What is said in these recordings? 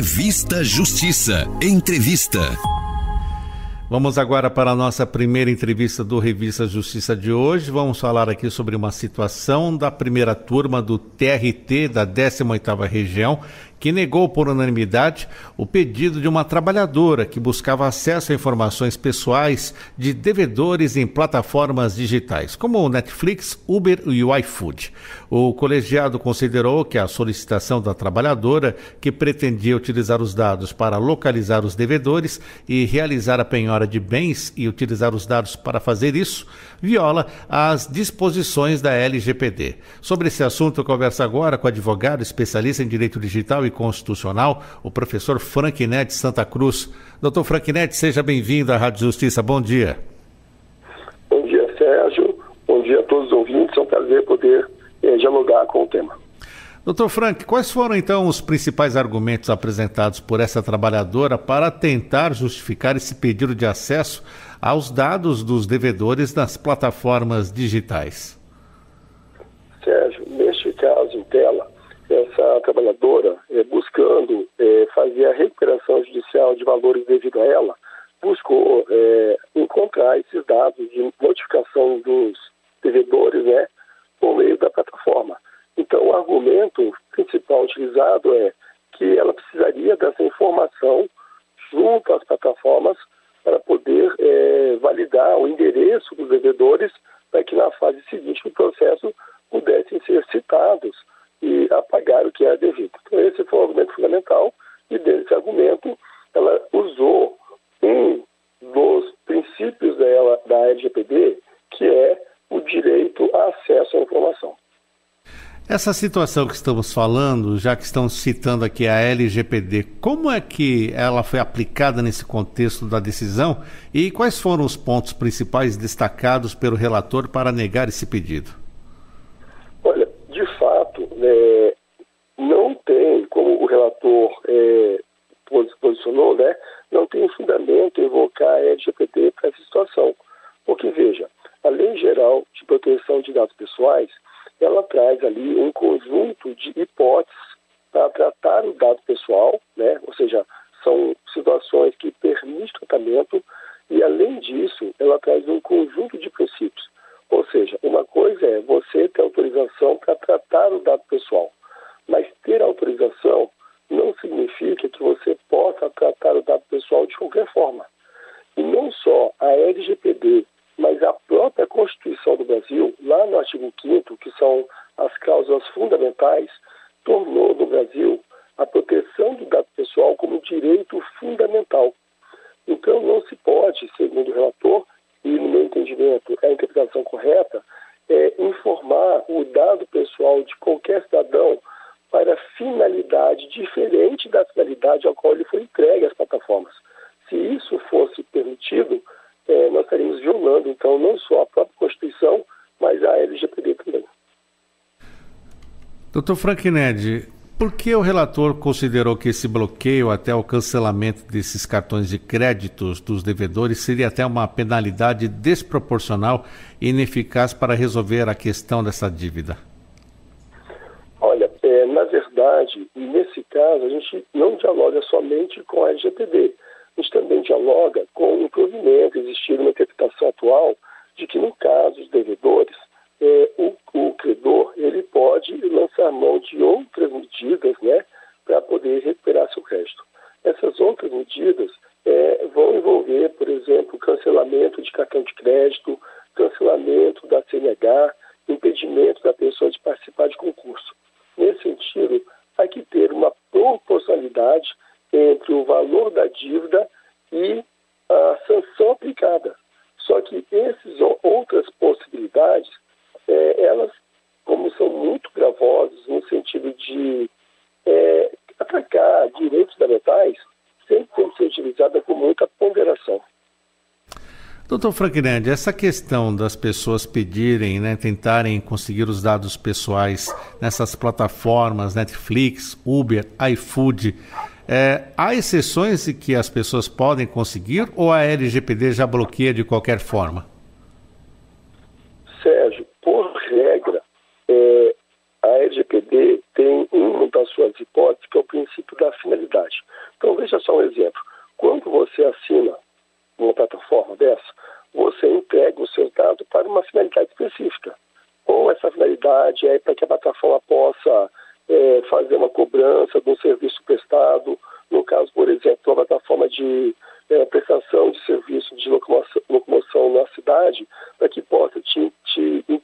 Revista Justiça. Entrevista. Vamos agora para a nossa primeira entrevista do Revista Justiça de hoje. Vamos falar aqui sobre uma situação da primeira turma do TRT da 18ª Região, que negou por unanimidade o pedido de uma trabalhadora que buscava acesso a informações pessoais de devedores em plataformas digitais, como o Netflix, Uber e o iFood. O colegiado considerou que a solicitação da trabalhadora, que pretendia utilizar os dados para localizar os devedores e realizar a penhora de bens e utilizar os dados para fazer isso, viola as disposições da LGPD. Sobre esse assunto, eu converso agora com o advogado especialista em direito digital e constitucional, o professor Franquinetti Santa Cruz. Doutor Franquinetti, seja bem-vindo à Rádio Justiça. Bom dia. Bom dia, Sérgio. Bom dia a todos os ouvintes. É um prazer poder dialogar com o tema. Doutor Frank, quais foram então os principais argumentos apresentados por essa trabalhadora para tentar justificar esse pedido de acesso aos dados dos devedores nas plataformas digitais? Sérgio, neste caso em tela, essa trabalhadora, buscando fazer a recuperação judicial de valores devido a ela, buscou encontrar esses dados de notificação dos devedores, por meio da plataforma. Então, o argumento principal utilizado é que ela precisaria dessa informação junto às plataformas para poder validar o endereço dos devedores para que na fase seguinte do processo pudessem ser citados e apagar o que é devido. Então, esse foi o argumento fundamental e desse argumento ela usou um dos princípios da LGPD, que é o direito a acesso à informação. Essa situação que estamos falando, já que estamos citando aqui a LGPD, como é que ela foi aplicada nesse contexto da decisão e quais foram os pontos principais destacados pelo relator para negar esse pedido? Olha, de fato, não tem, como o relator posicionou, não tem fundamento invocar a LGPD para essa situação. Porque, veja, a Lei Geral de Proteção de Dados Pessoais, ela traz ali um conjunto de hipóteses para tratar o dado pessoal, ou seja, são situações que permitem tratamento e, além disso, ela traz um conjunto de princípios. Ou seja, uma coisa é você ter autorização para tratar o dado pessoal, mas ter autorização não significa que você possa tratar o dado pessoal de qualquer forma. E não só a LGPD, mas a própria Constituição do Brasil, lá no artigo 5º, que são as cláusulas fundamentais, tornou no Brasil a proteção do dado pessoal como direito fundamental. Então não se pode, segundo o relator, e no meu entendimento a interpretação correta, informar o dado pessoal de qualquer cidadão para finalidade diferente da finalidade ao qual ele foi entregue às plataformas. Se isso fosse permitido, nós estaríamos violando, então, não só a própria Constituição, mas a LGPD também. Doutor Franquinetti, por que o relator considerou que esse bloqueio até o cancelamento desses cartões de créditos dos devedores seria até uma penalidade desproporcional e ineficaz para resolver a questão dessa dívida? Olha, na verdade, nesse caso, a gente não dialoga somente com a LGPD. A gente também dialoga com o provimento, existir uma interpretação atual de que, no caso dos devedores, o credor ele pode lançar mão de outras medidas para poder recuperar seu crédito. Essas outras medidas vão envolver, por exemplo, cancelamento de cartão de crédito, cancelamento da CNH, impedimento da pessoa de participar de concurso. Nesse sentido, há que ter uma proporcionalidade entre o valor da dívida e a sanção aplicada. Só que essas outras possibilidades, elas, como são muito gravosas no sentido de atacar direitos fundamentais, sempre tem que ser utilizada com muita ponderação. Doutor Franquinetti, essa questão das pessoas pedirem, tentarem conseguir os dados pessoais nessas plataformas, Netflix, Uber, iFood, há exceções em que as pessoas podem conseguir ou a LGPD já bloqueia de qualquer forma? Sérgio, por regra, a LGPD tem um das suas hipóteses, que é o princípio da finalidade. Então, veja só um exemplo. Quando você assina uma plataforma dessa, você entrega o seu dado para uma finalidade específica. Ou essa finalidade é para que a plataforma possa fazer uma cobrança de um serviço prestado, no caso, por exemplo, uma plataforma de prestação de serviço de locomoção na cidade, para que possa te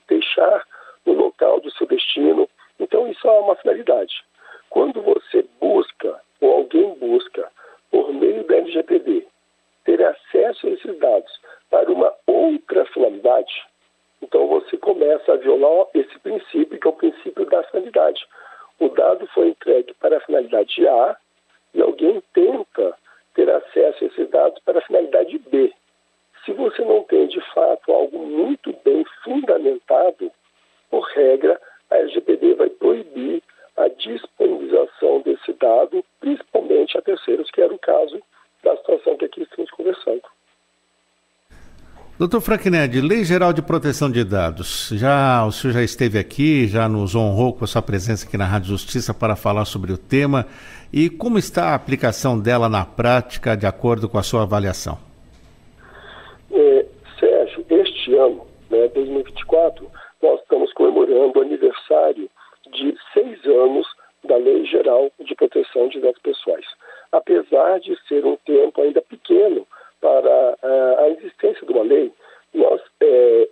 deixar no local do seu destino. Então, isso é uma finalidade. Quando você busca, ou alguém busca, por meio da LGPD, ter acesso a esses dados para uma outra finalidade, então você começa a violar esse princípio, que é o princípio da finalidade. O dado foi entregue para a finalidade A e alguém tenta ter acesso a esses dados para a finalidade B. Se você não tem, de fato, algo muito bem fundamentado, por regra, a LGPD vai proibir a disponibilização desse dado, principalmente a terceiros, que era o caso da situação que aqui estamos conversando. Doutor Franquinelli, Lei Geral de Proteção de Dados. O senhor já esteve aqui, já nos honrou com a sua presença aqui na Rádio Justiça para falar sobre o tema. E como está a aplicação dela na prática, de acordo com a sua avaliação? Sérgio, este ano, 2024, nós estamos comemorando o aniversário de 6 anos da Lei Geral de Proteção de Dados Pessoais. Apesar de ser um tempo ainda pequeno para a existência de uma lei, nós,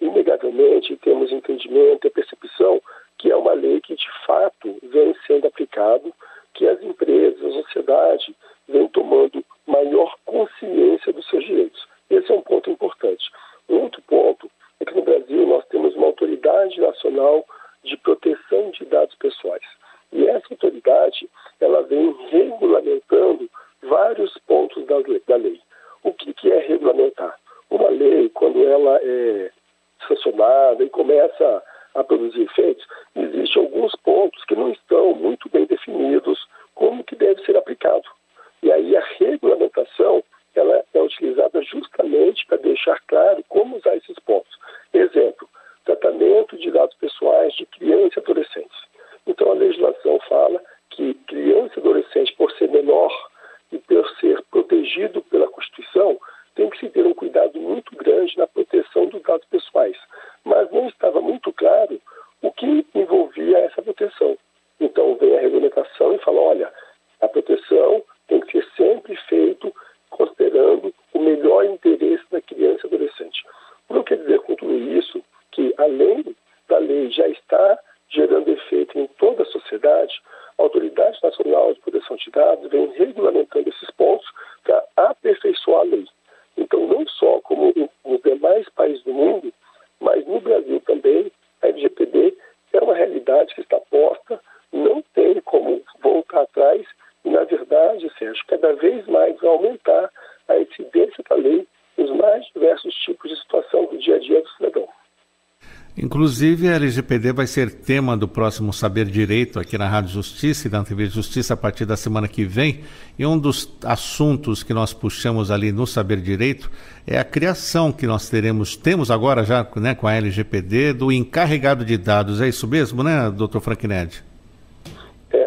inegavelmente, temos entendimento e percepção que é uma lei que, de fato, vem sendo aplicado, que as empresas, a sociedade, vem tomando maior consciência dos seus direitos. Esse é um ponto importante. Um outro ponto é que no Brasil nós temos uma autoridade nacional de proteção de dados pessoais. E essa autoridade, ela vem regulamentando vários pontos da lei. O que é regulamentar? Uma lei, quando ela é sancionada e começa a produzir efeitos, existem alguns pontos que não estão muito bem definidos como que deve ser aplicado. E aí a regulamentação, ela é utilizada justamente para deixar claro como usar esses pontos. Exemplo, tratamento de dados pessoais de crianças e adolescentes. Então a legislação fala que criança e adolescente, por ser menor e por ser protegido pela Constituição, tem que se ter um cuidado muito grande na proteção dos dados pessoais. Mas não estava muito claro o que envolvia essa proteção. Então vem a regulamentação e fala, olha, a proteção tem que ser sempre feito considerando o melhor interesse da criança e adolescente. Não quer dizer com tudo isso que, além da lei já está gerando efeito em toda a sociedade, a Autoridade Nacional de Proteção de Dados vem regulamentando esses pontos para aperfeiçoar a lei. Então, não só como nos demais países do mundo, mas no Brasil também, a LGPD é uma realidade que está posta, não tem como voltar atrás e, na verdade, Sérgio, cada vez mais vai aumentar a incidência da lei nos mais diversos tipos de situação do dia a dia do cidadão. Inclusive, a LGPD vai ser tema do próximo Saber Direito aqui na Rádio Justiça e na TV Justiça a partir da semana que vem. E um dos assuntos que nós puxamos ali no Saber Direito é a criação que nós temos agora já, com a LGPD, do encarregado de dados. É isso mesmo, né, doutor Franquinelli?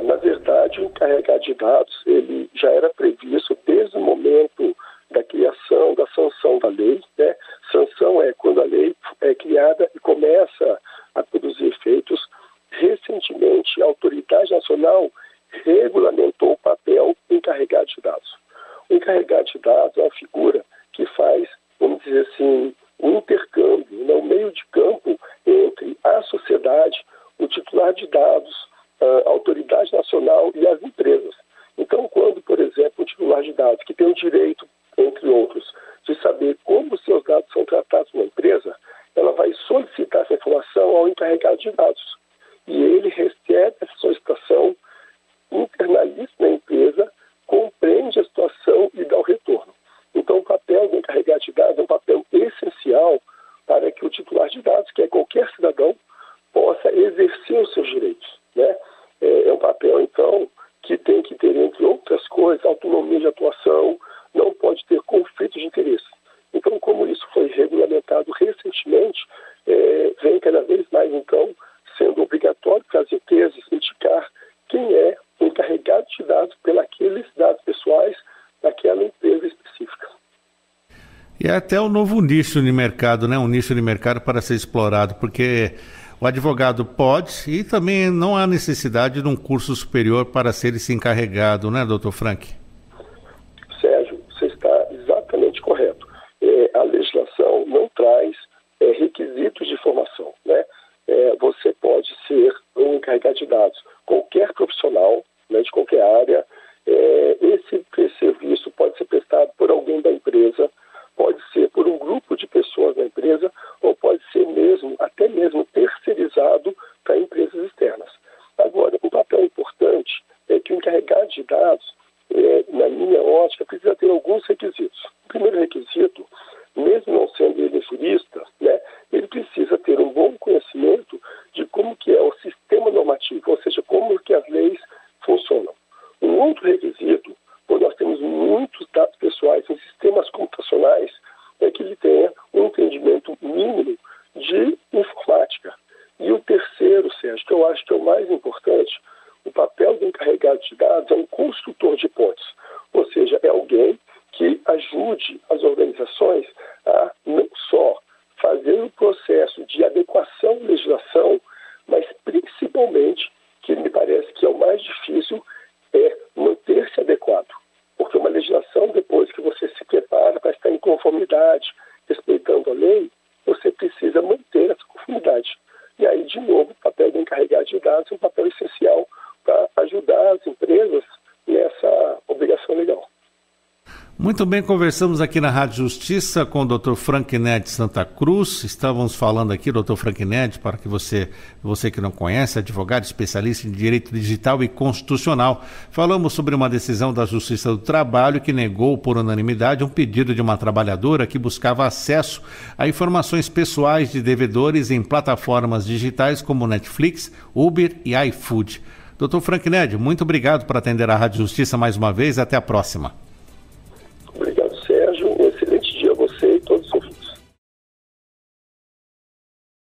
Na verdade, o encarregado de dados, ele já era previsto desde o momento da criação, da sanção da lei, né? Sanção é quando a lei é criada e começa a produzir efeitos. Recentemente, a Autoridade Nacional regulamentou o papel do encarregado de dados. O encarregado de dados é uma figura que faz, vamos dizer assim, um intercâmbio, um meio de campo entre a sociedade, o titular de dados, a Autoridade Nacional e as empresas. Então, quando, por exemplo, o titular de dados, que tem o direito, entre outros, de saber como seus dados são tratados na empresa, ela vai solicitar essa informação ao encarregado de dados. E ele recebe essa solicitação, internaliza na empresa, compreende a situação e dá o retorno. Então, o papel do encarregado de dados é um papel essencial para que o titular de dados, que é qualquer cidadão, possa exercer os seus direitos, né? É um papel, então, que tem que ter, entre outras coisas, autonomia de atuação, não E é até um novo nicho de mercado, né? Um nicho de mercado para ser explorado, porque o advogado pode e também não há necessidade de um curso superior para ser esse encarregado, né, doutor Frank? Sérgio, você está exatamente correto. A legislação não traz requisitos de formação, né? Você pode ser um encarregado de dados, qualquer profissional, né, de qualquer área. Esse serviço pode ser prestado por alguém da empresa, pode ser por um grupo de pessoas da empresa, ou pode ser até mesmo terceirizado para empresas externas. Agora, um papel importante é que o encarregado de dados, na minha ótica, precisa ter alguns requisitos. O primeiro requisito, mesmo não sendo ele jurista, né, ele precisa ter um bom conhecimento de como que é o sistema normativo, ou seja, como que as leis funcionam. Um outro requisito, quando nós temos muitos dados pessoais em sistemas computacionais, é que ele tenha um entendimento mínimo de informática. E o terceiro, Sérgio, que eu acho que é o mais importante, o papel do encarregado de dados é um construtor de pontes, ou seja, é alguém que ajude as organizações a não só fazer o processo de adequação à legislação, mas principalmente, que me parece que é o mais difícil, é manter-se adequado. Porque uma legislação, depois que você se prepara para estar em conformidade, respeitando a lei, você precisa manter essa conformidade. E aí, de novo, o papel do encarregado de dados é um papel essencial para ajudar as empresas nessa obrigação legal. Muito bem, conversamos aqui na Rádio Justiça com o Dr. Frank Ned Santa Cruz. Estávamos falando aqui, Dr. Frank Ned, para que você que não conhece, advogado especialista em direito digital e constitucional. Falamos sobre uma decisão da Justiça do Trabalho que negou por unanimidade um pedido de uma trabalhadora que buscava acesso a informações pessoais de devedores em plataformas digitais como Netflix, Uber e iFood. Dr. Frank Ned, muito obrigado por atender a Rádio Justiça mais uma vez. Até a próxima.